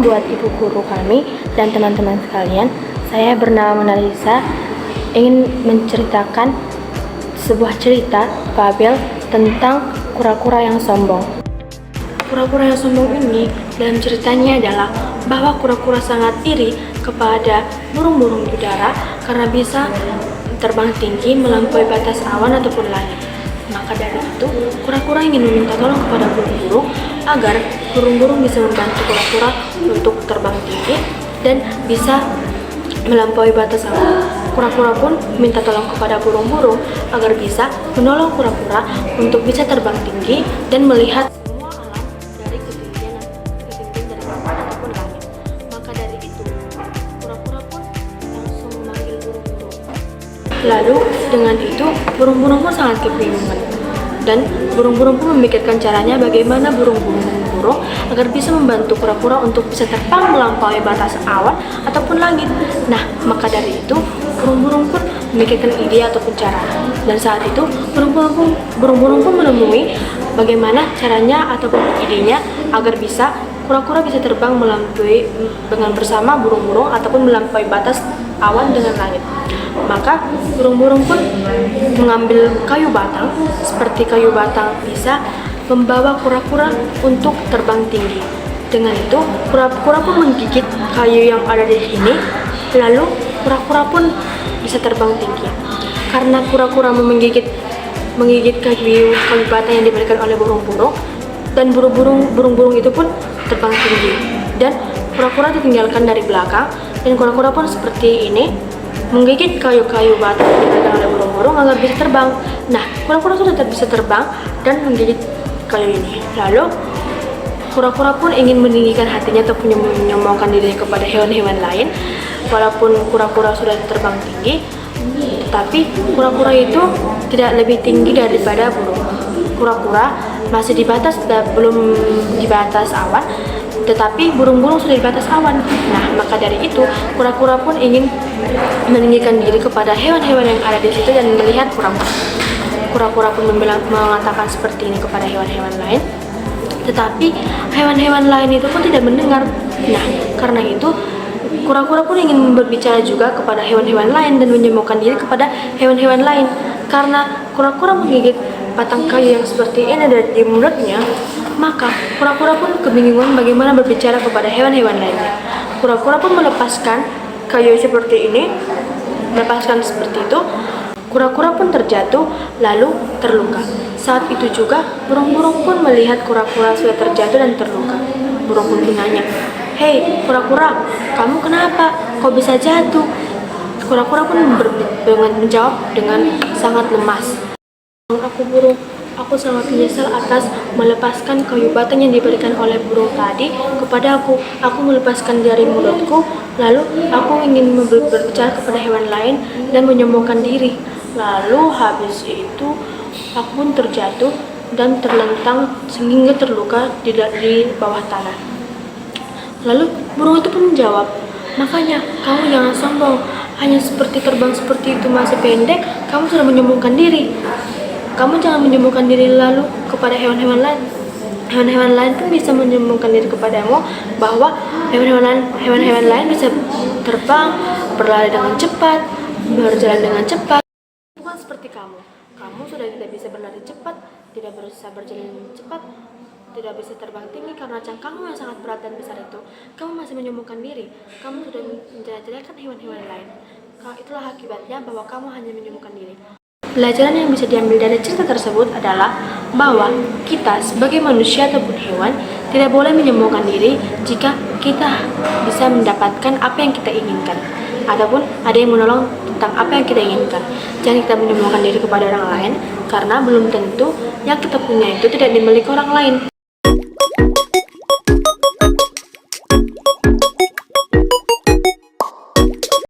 Salam buat ibu guru kami dan teman-teman sekalian. Saya bernama Monalisa, ingin menceritakan sebuah cerita fabel tentang kura-kura yang sombong. Kura-kura yang sombong ini dalam ceritanya adalah bahwa kura-kura sangat iri kepada burung-burung di udara karena bisa terbang tinggi melampaui batas awan ataupun langit. Maka dari itu, kura-kura ingin meminta tolong kepada burung-burung agar burung-burung bisa membantu kura-kura untuk terbang tinggi dan bisa melampaui batas awan. Kura-kura pun minta tolong kepada burung-burung agar bisa menolong kura-kura untuk bisa terbang tinggi dan melihat semua alam dari ketinggian dari awan ataupun langit. Maka dari itu, kura-kura pun langsung memanggil burung-burung. Lalu dengan itu, burung-burung pun sangat kebingungan. Dan burung-burung pun memikirkan caranya bagaimana burung-burung agar bisa membantu kura-kura untuk bisa terbang melampaui batas awan ataupun langit. Nah, maka dari itu burung-burung pun memikirkan ide ataupun cara. Dan saat itu burung-burung pun menemui bagaimana caranya ataupun idenya agar bisa kura-kura bisa terbang melampaui dengan bersama burung-burung ataupun melampaui batas awan dengan langit. Maka burung-burung pun mengambil kayu batang, seperti kayu batang bisa membawa kura-kura untuk terbang tinggi. Dengan itu, kura-kura pun menggigit kayu yang ada di sini, lalu kura-kura pun bisa terbang tinggi. Karena kura-kura menggigit kayu batang yang diberikan oleh burung-burung, dan burung-burung itu pun terbang tinggi. Dan kura-kura ditinggalkan dari belakang, dan kura-kura pun seperti ini menggigit kayu-kayu batang yang diberikan oleh burung-burung agar bisa terbang. Nah, kura-kura sudah bisa terbang dan menggigit kayu ini. Lalu, kura-kura pun ingin meninggikan hatinya atau menyombongkan dirinya kepada hewan-hewan lain. Walaupun kura-kura sudah terbang tinggi, tapi kura-kura itu tidak lebih tinggi daripada burung. Kura-kura masih belum di batas awan, tetapi burung-burung sudah di batas awan. Nah, maka dari itu kura-kura pun ingin meninggikan diri kepada hewan-hewan yang ada di situ dan melihat kura-kura. Kura-kura pun mengatakan seperti ini kepada hewan-hewan lain, tetapi hewan-hewan lain itu pun tidak mendengar. Nah, karena itu kura-kura pun ingin berbicara juga kepada hewan-hewan lain dan menyombongkan diri kepada hewan-hewan lain. Karena kura-kura menggigit batang kayu yang seperti ini di mulutnya, maka kura-kura pun kebingungan bagaimana berbicara kepada hewan-hewan lainnya. Kura-kura pun melepaskan kayu seperti ini, seperti itu. Kura-kura pun terjatuh lalu terluka. Saat itu juga burung-burung pun melihat kura-kura sudah terjatuh dan terluka. Burung pun bertanya, "Hei kura-kura, kamu kenapa? Kok bisa jatuh?" Kura-kura pun menjawab dengan sangat lemas, Aku sangat menyesal atas melepaskan kayu batang yang diberikan oleh burung tadi kepada aku. Aku melepaskan dari mulutku, lalu aku ingin berbicara kepada hewan lain dan menyombongkan diri. Lalu habis itu aku pun terjatuh dan terlentang sehingga terluka di bawah tanah. Lalu burung itu pun menjawab, "Makanya kamu jangan sombong, hanya seperti terbang seperti itu masih pendek, kamu sudah menyombongkan diri. Kamu jangan menyombongkan diri lalu kepada hewan-hewan lain. Hewan-hewan lain pun bisa menyombongkan diri kepadamu bahwa hewan-hewan lain bisa terbang, berlari dengan cepat, berjalan dengan cepat. Bukan seperti kamu. Kamu sudah tidak bisa berlari cepat, tidak bisa berjalan cepat, tidak bisa terbang tinggi karena cangkangmu yang sangat berat dan besar itu. Kamu masih menyombongkan diri. Kamu sudah menjelek-jelekan hewan-hewan lain. Itulah akibatnya bahwa kamu hanya menyombongkan diri." Pelajaran yang bisa diambil dari cerita tersebut adalah bahwa kita sebagai manusia ataupun hewan tidak boleh menyombongkan diri jika kita bisa mendapatkan apa yang kita inginkan ataupun ada yang menolong tentang apa yang kita inginkan. Jangan kita menyombongkan diri kepada orang lain karena belum tentu yang kita punya itu tidak dimiliki orang lain.